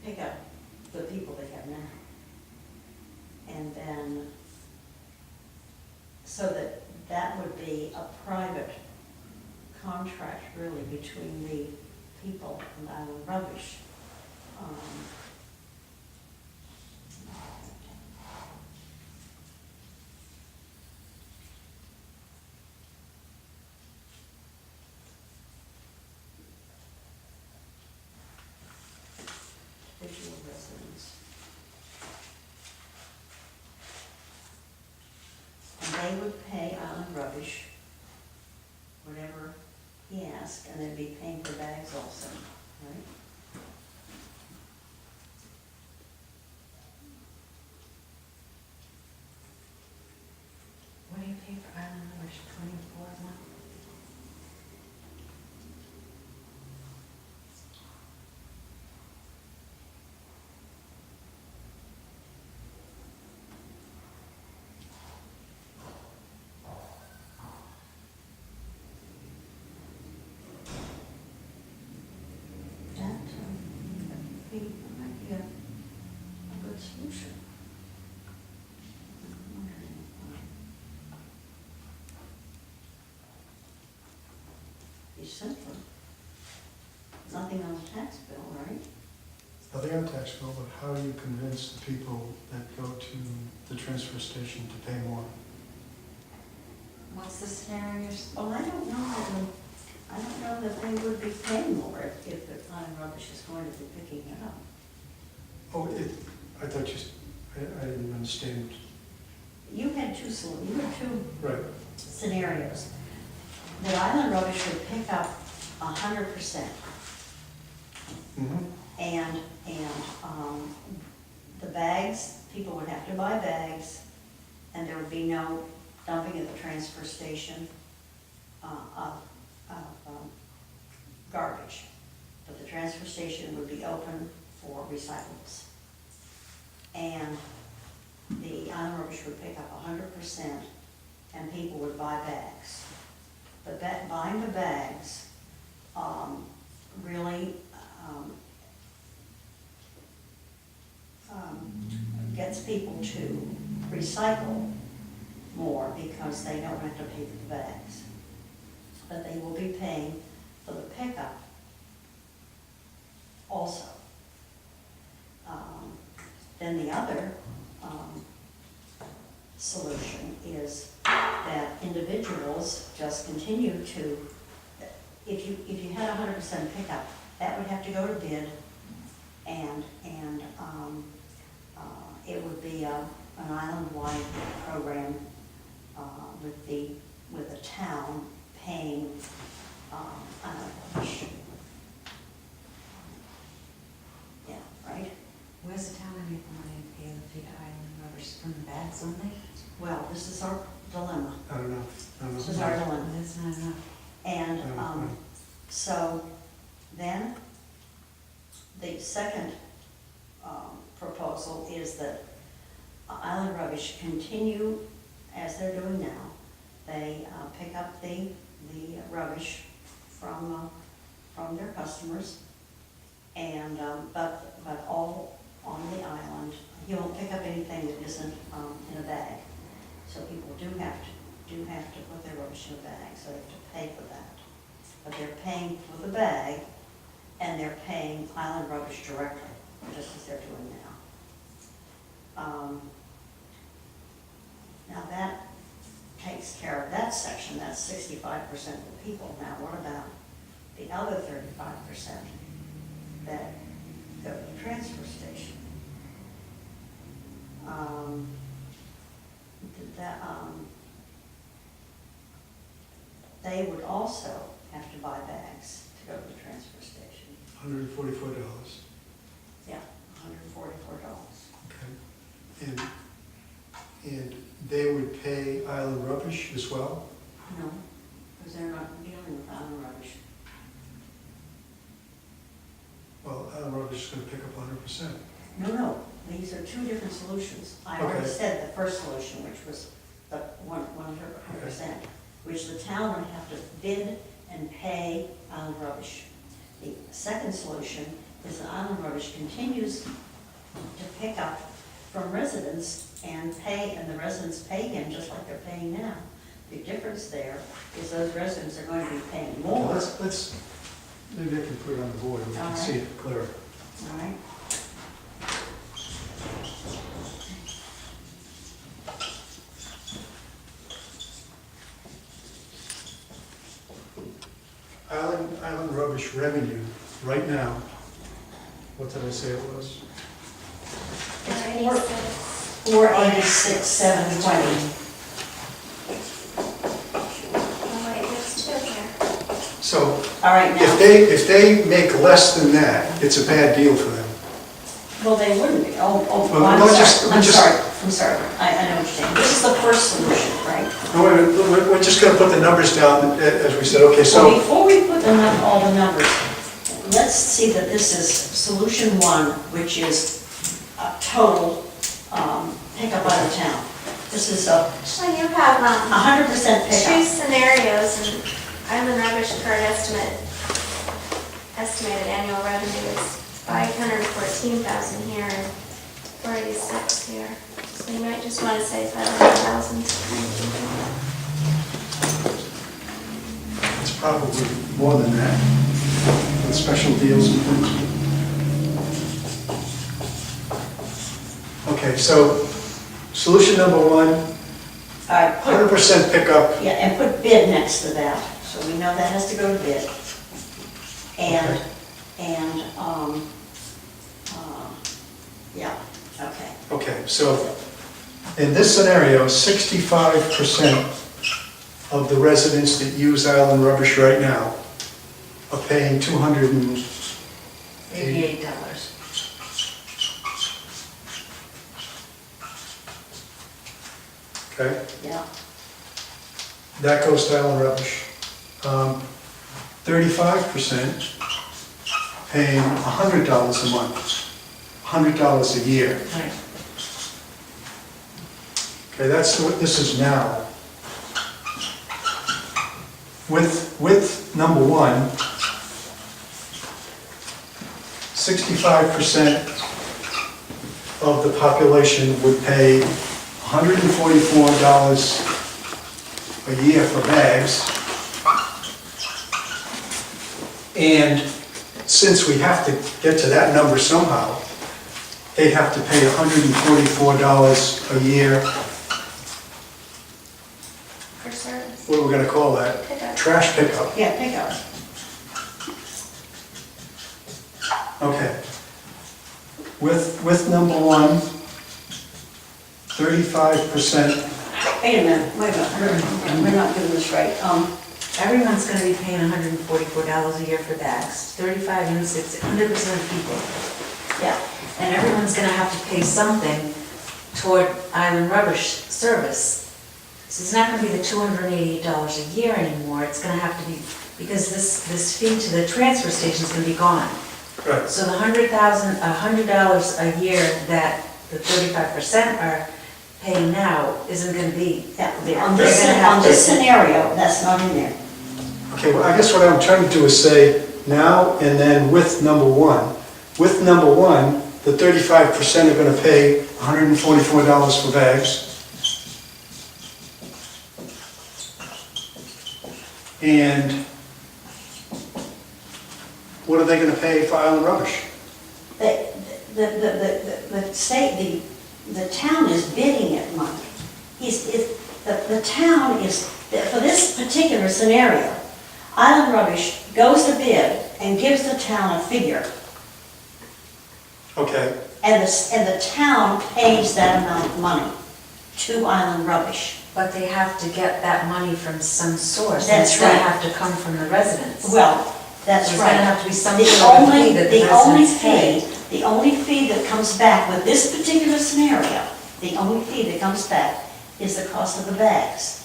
pick up the people they have now. And then, so that would be a private contract really between the people and Island Rubbish. Visual residents. And they would pay Island Rubbish whatever he asked, and they'd be paying for bags also, right? What do you pay for Island Rubbish, 24 a month? That might be a good solution. Be simpler. Nothing on the tax bill, right? Nothing on tax bill, but how do you convince the people that go to the transfer station to pay more? What's the scenario? Well, I don't know that they would be paying more if the Island Rubbish is going to be picking it up. Oh, I thought I didn't understand. You had two Right. scenarios. That Island Rubbish would pick up 100%. Mm-hmm. And the bags, people would have to buy bags, and there would be no dumping at the transfer station of garbage. But the transfer station would be open for recyclables. And the Island Rubbish would pick up 100%, and people would buy bags. But buying the bags really gets people to recycle more because they don't have to pay for the bags. But they will be paying for the pickup also. Then the other solution is that individuals just continue to, if you had 100% pickup, that would have to go to bid, and it would be an island-wide program with the town paying yeah, right? Where's the town gonna make the money to pay the Island Rubbish from the bags only? Well, this is our dilemma. I don't know. This is our dilemma. That's not enough. And Right. so then the second proposal is that Island Rubbish continue as they're doing now. They pick up the rubbish from their customers, and but all on the island. You won't pick up anything that isn't in a bag. So people do have to put their rubbish in a bag, so they have to pay for that. But they're paying for the bag, and they're paying Island Rubbish directly, just as they're doing now. Now that takes care of that section, that's 65% of the people. Now what about the other 35% that go to the transfer station? They would also have to buy bags to go to the transfer station. $144. Yeah, $144. Okay. And they would pay Island Rubbish as well? No, because they're not dealing with Island Rubbish. Well, Island Rubbish is going to pick up 100%. No, these are two different solutions. I already Okay. said the first solution, which was the 100%, which the town would have to bid and pay Island Rubbish. The second solution is that Island Rubbish continues to pick up from residents and pay, and the residents pay him just like they're paying now. The difference there is those residents are going to be paying more. Let's, maybe I can put it on the board, and we can see it clearer. All right? Island rubbish revenue, right now, what did I say it was? It's 486,720. Oh wait, there's two here. So, All right, now, if they make less than that, it's a bad deal for them. well, they wouldn't be. Oh, Well, I'm no, sorry, just- I'm just- sorry, I'm sorry. I know what you're saying. This is the first solution, right? No, we're just gonna put the numbers down, as we said, okay, So so, before we put all the numbers, let's see that this is solution one, which is a total pickup by the town. This is a Actually, you have 100% two pickup. scenarios, and Island Rubbish current estimated annual revenue is 514,000 here and 486 here. So you might just want to say 500,000. it's probably more than that, with special deals and things. Okay, so, solution number one, All right, put, 100% pickup, yeah, and put bid next to that, so we know that has to go to bid. And, and, yeah, okay. okay, so, in this scenario, 65% of the residents that use island rubbish right now are paying $288. $88. Okay, Yeah, that goes to island rubbish. 35% paying $100 a month, $100 a year. Right. Okay, that's what this is now. With number one, 65% of the population would pay $144 a year for bags. And since we have to get to that number somehow, they'd have to pay $144 a year. For service. What are we gonna call that? Pickup. Trash pickup. yeah, pickup. Okay. With number one, 35%, Wait a minute, we're not doing this right. Everyone's gonna be paying $144 a year for bags, 35 and 60, 100% of people. Yeah, And everyone's gonna have to pay something toward island rubbish service. So it's not gonna be the $288 a year anymore, it's gonna have to be, because this fee to the transfer station is gonna be gone. right, So the $100 a year that the 35% are paying now isn't gonna be. yeah, there. on They're this, gonna have on to- this scenario, that's not in there. okay, well, I guess what I'm trying to do is say now and then with number one. With number one, the 35% are gonna pay $144 for bags. And what are they gonna pay for island rubbish? The state, the town is bidding it money. The town is, for this particular scenario, Island Rubbish goes to bid and gives the town a figure, Okay, and the town pays that amount of money to Island Rubbish. But they have to get that money from some source. That's It's gonna right. have to come from the residents. Well, that's There's right. gonna have to be some The sort of only, fee that the the only residents pay. fee, the only fee that comes back with this particular scenario, the only fee that comes back is the cost of the bags.